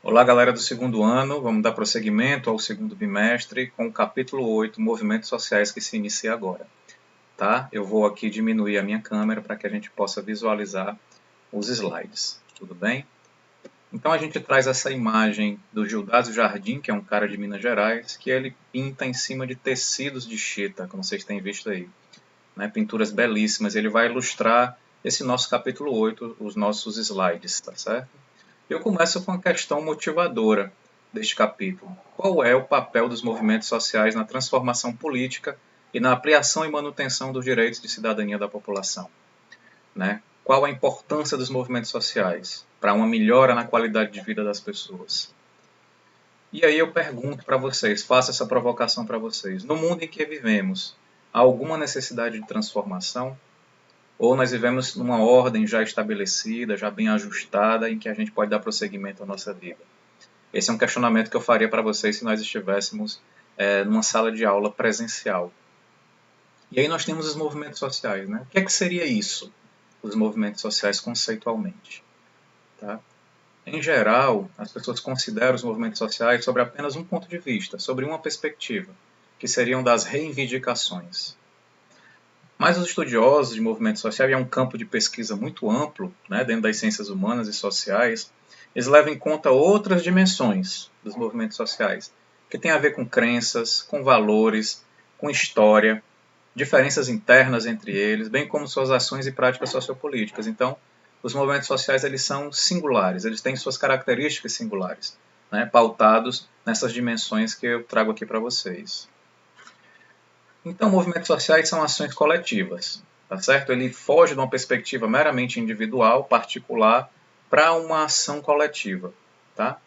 Olá, galera do segundo ano. Vamos dar prosseguimento ao segundo bimestre com o capítulo 8, Movimentos Sociais, que se inicia agora. Tá? Eu vou aqui diminuir a minha câmera para que a gente possa visualizar os slides. Tudo bem? Então a gente traz essa imagem do Gildácio Jardim, que é um cara de Minas Gerais, que ele pinta em cima de tecidos de chita, como vocês têm visto aí. Né? Pinturas belíssimas. Ele vai ilustrar esse nosso capítulo 8, os nossos slides, tá certo? Eu começo com a questão motivadora deste capítulo. Qual é o papel dos movimentos sociais na transformação política e na ampliação e manutenção dos direitos de cidadania da população? Né? Qual a importância dos movimentos sociais para uma melhora na qualidade de vida das pessoas? E aí eu pergunto para vocês, faço essa provocação para vocês. No mundo em que vivemos, há alguma necessidade de transformação? Ou nós vivemos numa ordem já estabelecida, já bem ajustada, em que a gente pode dar prosseguimento à nossa vida? Esse é um questionamento que eu faria para vocês se nós estivéssemos numa sala de aula presencial. E aí nós temos os movimentos sociais. Né? O que é que seria isso, os movimentos sociais conceitualmente? Tá? Em geral, as pessoas consideram os movimentos sociais sobre apenas um ponto de vista, sobre uma perspectiva, que seriam das reivindicações. Mas os estudiosos de movimento social, e é um campo de pesquisa muito amplo, né, dentro das ciências humanas e sociais, eles levam em conta outras dimensões dos movimentos sociais, que tem a ver com crenças, com valores, com história, diferenças internas entre eles, bem como suas ações e práticas sociopolíticas. Então, os movimentos sociais eles são singulares, eles têm suas características singulares, né, pautados nessas dimensões que eu trago aqui para vocês. Então, movimentos sociais são ações coletivas, tá certo? Ele foge de uma perspectiva meramente individual, particular, para uma ação coletiva, tá?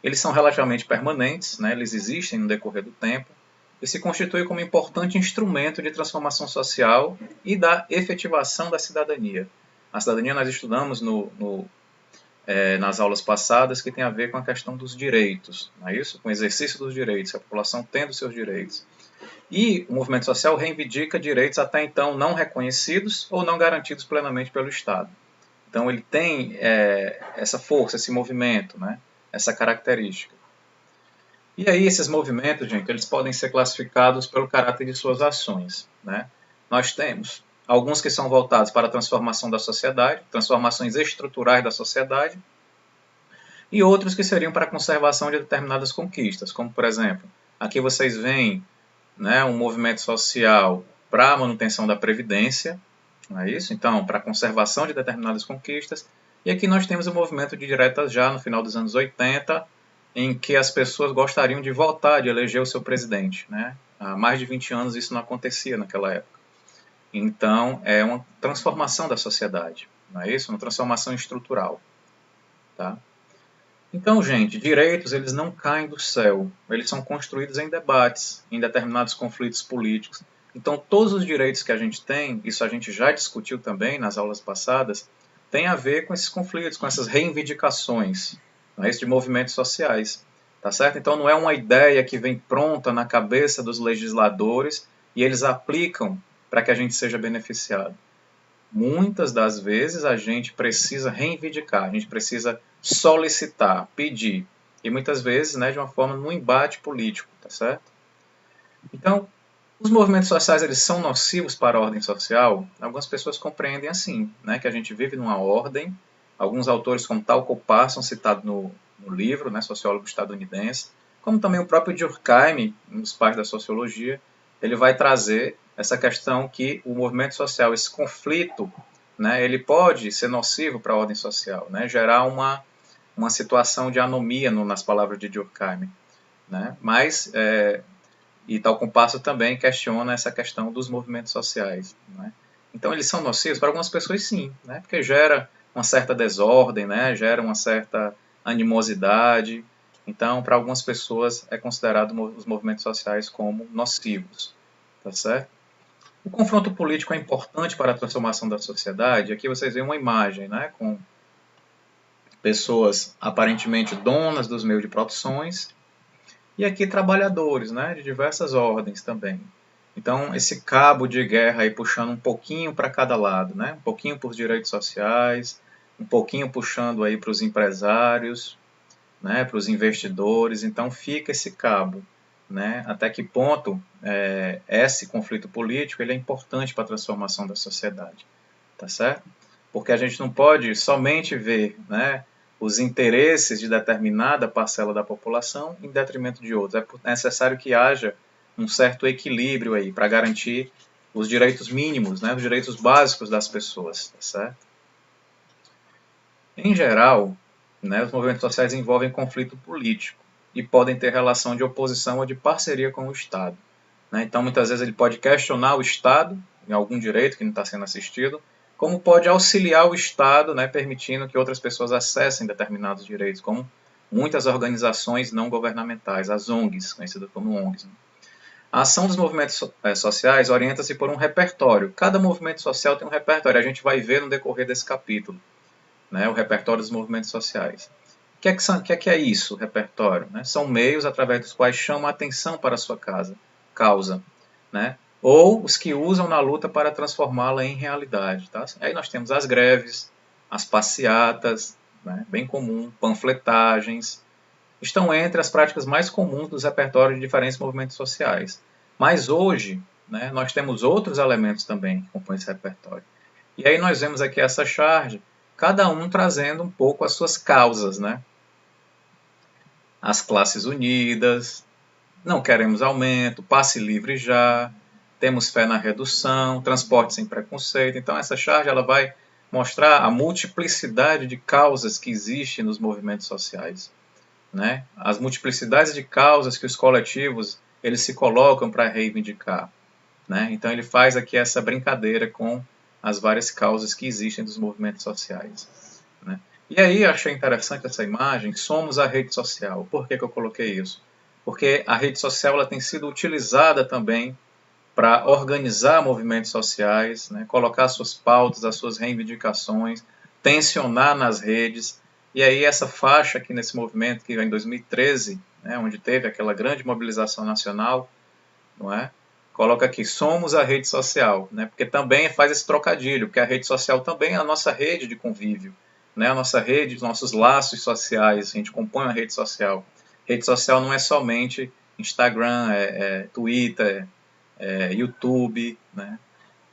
Eles são relativamente permanentes, né? Eles existem no decorrer do tempo e se constituem como importante instrumento de transformação social e da efetivação da cidadania. A cidadania nós estudamos nas aulas passadas, que tem a ver com a questão dos direitos, não é isso? Com o exercício dos direitos, a população tendo seus direitos. E o movimento social reivindica direitos até então não reconhecidos ou não garantidos plenamente pelo Estado. Então ele tem essa força, esse movimento, né? Essa característica. E aí esses movimentos, gente, eles podem ser classificados pelo caráter de suas ações. Né? Nós temos alguns que são voltados para a transformação da sociedade, transformações estruturais da sociedade, e outros que seriam para a conservação de determinadas conquistas, como por exemplo, aqui vocês veem, né, um movimento social para a manutenção da Previdência, não é isso? Então, para a conservação de determinadas conquistas. E aqui nós temos o movimento de diretas já no final dos anos 80, em que as pessoas gostariam de votar, de eleger o seu presidente. Né? Há mais de 20 anos isso não acontecia naquela época. Então, é uma transformação da sociedade, não é isso? Uma transformação estrutural. Tá? Então, gente, direitos eles não caem do céu, eles são construídos em debates, em determinados conflitos políticos. Então, todos os direitos que a gente tem, isso a gente já discutiu também nas aulas passadas, tem a ver com esses conflitos, com essas reivindicações, não é isso, de movimentos sociais, tá certo? Então, não é uma ideia que vem pronta na cabeça dos legisladores e eles aplicam para que a gente seja beneficiado. Muitas das vezes a gente precisa reivindicar, a gente precisa solicitar, pedir. E muitas vezes, né, de uma forma no embate político, tá certo? Então, os movimentos sociais eles são nocivos para a ordem social? Algumas pessoas compreendem assim, né, que a gente vive numa ordem. Alguns autores, como Talcott Parsons, citado no livro, né, sociólogo estadunidense, como também o próprio Durkheim, um dos pais da sociologia, ele vai trazer essa questão que o movimento social, esse conflito, né, ele pode ser nocivo para a ordem social, né, gerar uma situação de anomia nas palavras de Durkheim. Né, mas, e Talcott Parsons também questiona essa questão dos movimentos sociais. Né. Então, eles são nocivos para algumas pessoas, sim, né, porque gera uma certa desordem, né, gera uma certa animosidade. Então, para algumas pessoas é considerado os movimentos sociais como nocivos. Tá certo? O confronto político é importante para a transformação da sociedade. Aqui vocês veem uma imagem, né, com pessoas aparentemente donas dos meios de produções e aqui trabalhadores, né, de diversas ordens também. Então, esse cabo de guerra aí puxando um pouquinho para cada lado, né, um pouquinho para os direitos sociais, um pouquinho puxando aí para os empresários, né, para os investidores. Então fica esse cabo, né, até que ponto esse conflito político ele é importante para a transformação da sociedade, tá certo? Porque a gente não pode somente ver, né, os interesses de determinada parcela da população em detrimento de outros. É necessário que haja um certo equilíbrio aí para garantir os direitos mínimos, né, os direitos básicos das pessoas, tá certo? Em geral, né, os movimentos sociais envolvem conflito político e podem ter relação de oposição ou de parceria com o Estado, né? Então, muitas vezes ele pode questionar o Estado em algum direito que não está sendo assistido, como pode auxiliar o Estado, né, permitindo que outras pessoas acessem determinados direitos, como muitas organizações não governamentais, as ONGs, conhecidas como ONGs. Né? A ação dos movimentos sociais orienta-se por um repertório. Cada movimento social tem um repertório. A gente vai ver no decorrer desse capítulo, né, o repertório dos movimentos sociais. O que é isso, o repertório? Né? São meios através dos quais chamam a atenção para a sua causa, né? Ou os que usam na luta para transformá-la em realidade. Tá? Aí nós temos as greves, as passeatas, né, bem comum, panfletagens, estão entre as práticas mais comuns dos repertórios de diferentes movimentos sociais. Mas hoje, né, nós temos outros elementos também que compõem esse repertório. E aí nós vemos aqui essa charge, cada um trazendo um pouco as suas causas, né? As classes unidas, não queremos aumento, passe livre já, temos fé na redução, transporte sem preconceito. Então essa charge ela vai mostrar a multiplicidade de causas que existem nos movimentos sociais, né? As multiplicidades de causas que os coletivos eles se colocam para reivindicar, né? Então ele faz aqui essa brincadeira com as várias causas que existem dos movimentos sociais, né? E aí eu achei interessante essa imagem, somos a rede social. Por que eu coloquei isso? Porque a rede social ela tem sido utilizada também para organizar movimentos sociais, né? Colocar suas pautas, as suas reivindicações, tensionar nas redes. E aí essa faixa aqui nesse movimento que vem em 2013, né, onde teve aquela grande mobilização nacional, não é? Coloca aqui, somos a rede social, né? Porque também faz esse trocadilho, porque a rede social também é a nossa rede de convívio, né? A nossa rede, os nossos laços sociais, a gente compõe uma rede social. Rede social não é somente Instagram, Twitter, YouTube, né?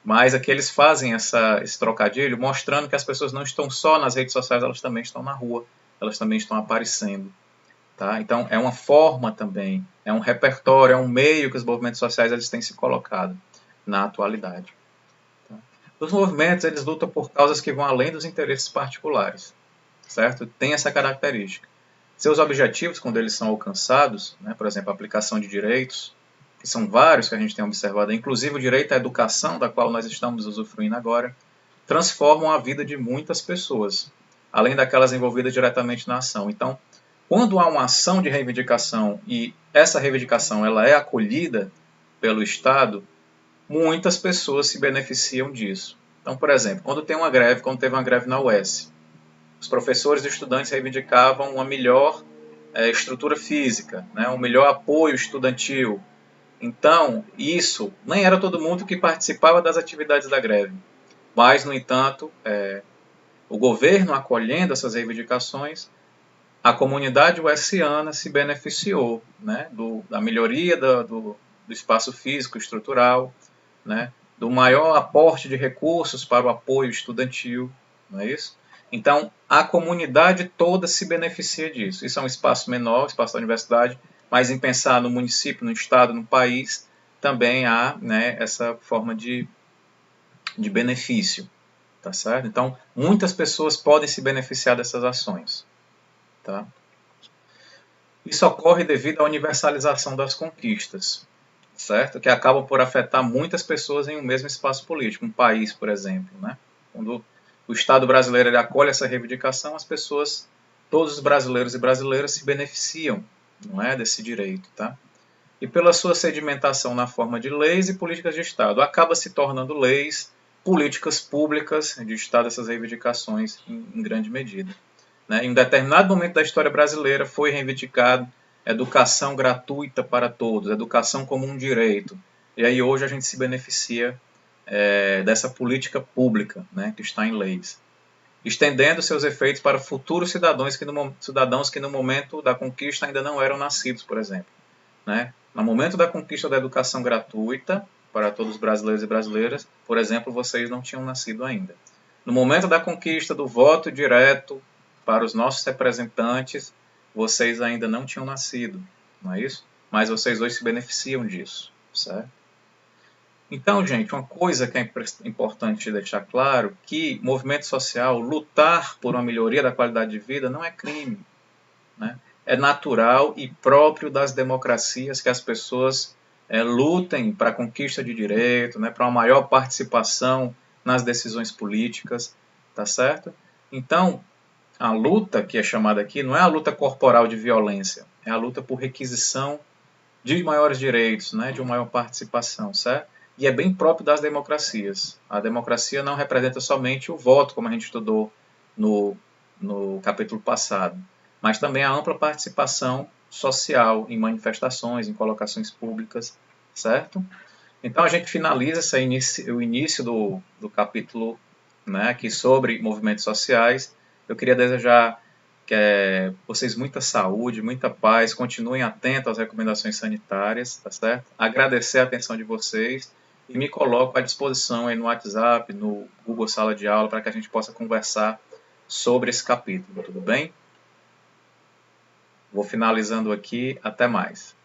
Mas aqui eles fazem esse trocadilho mostrando que as pessoas não estão só nas redes sociais, elas também estão na rua, elas também estão aparecendo. Tá? Então, é uma forma também, é um repertório, é um meio que os movimentos sociais eles têm se colocado na atualidade. Tá? Os movimentos eles lutam por causas que vão além dos interesses particulares, certo? Tem essa característica. Seus objetivos, quando eles são alcançados, né, por exemplo, a aplicação de direitos, que são vários que a gente tem observado, inclusive o direito à educação, da qual nós estamos usufruindo agora, transformam a vida de muitas pessoas, além daquelas envolvidas diretamente na ação. Então, quando há uma ação de reivindicação e essa reivindicação ela é acolhida pelo Estado, muitas pessoas se beneficiam disso. Então, por exemplo, quando teve uma greve na UES, os professores e estudantes reivindicavam uma melhor estrutura física, né, um melhor apoio estudantil. Então, isso nem era todo mundo que participava das atividades da greve. Mas, no entanto, o governo acolhendo essas reivindicações, a comunidade uesiana se beneficiou, né, da melhoria do espaço físico estrutural, né, do maior aporte de recursos para o apoio estudantil, não é isso? Então, a comunidade toda se beneficia disso. Isso é um espaço menor, espaço da universidade, mas em pensar no município, no estado, no país, também há, né, essa forma de benefício, tá certo? Então, muitas pessoas podem se beneficiar dessas ações. Tá? Isso ocorre devido à universalização das conquistas, certo? Que acabam por afetar muitas pessoas em um mesmo espaço político, um país, por exemplo, né? Quando o Estado brasileiro ele acolhe essa reivindicação, as pessoas, todos os brasileiros e brasileiras se beneficiam, não é, desse direito, tá? E pela sua sedimentação na forma de leis e políticas de Estado, acaba se tornando leis, políticas públicas de Estado essas reivindicações em grande medida. Né? Em um determinado momento da história brasileira foi reivindicado educação gratuita para todos, educação como um direito. E aí hoje a gente se beneficia dessa política pública, né, que está em leis. estendendo seus efeitos para futuros cidadãos que no momento da conquista ainda não eram nascidos, por exemplo. Né? No momento da conquista da educação gratuita para todos os brasileiros e brasileiras, por exemplo, vocês não tinham nascido ainda. No momento da conquista do voto direto para os nossos representantes, vocês ainda não tinham nascido, não é isso? Mas vocês hoje se beneficiam disso, certo? Então, gente, uma coisa que é importante deixar claro, que movimento social, lutar por uma melhoria da qualidade de vida não é crime, né? É natural e próprio das democracias que as pessoas lutem para a conquista de direito, né, para uma maior participação nas decisões políticas, tá certo? Então, a luta que é chamada aqui não é a luta corporal de violência, é a luta por requisição de maiores direitos, né, de uma maior participação, certo? E é bem próprio das democracias. A democracia não representa somente o voto, como a gente estudou no capítulo passado, mas também a ampla participação social em manifestações, em colocações públicas, certo? Então a gente finaliza o início do capítulo, né, aqui sobre movimentos sociais. Eu queria desejar que vocês muita saúde, muita paz, continuem atentos às recomendações sanitárias, tá certo? Agradecer a atenção de vocês e me coloco à disposição aí no WhatsApp, no Google Sala de Aula, para que a gente possa conversar sobre esse capítulo, tudo bem? Vou finalizando aqui, até mais.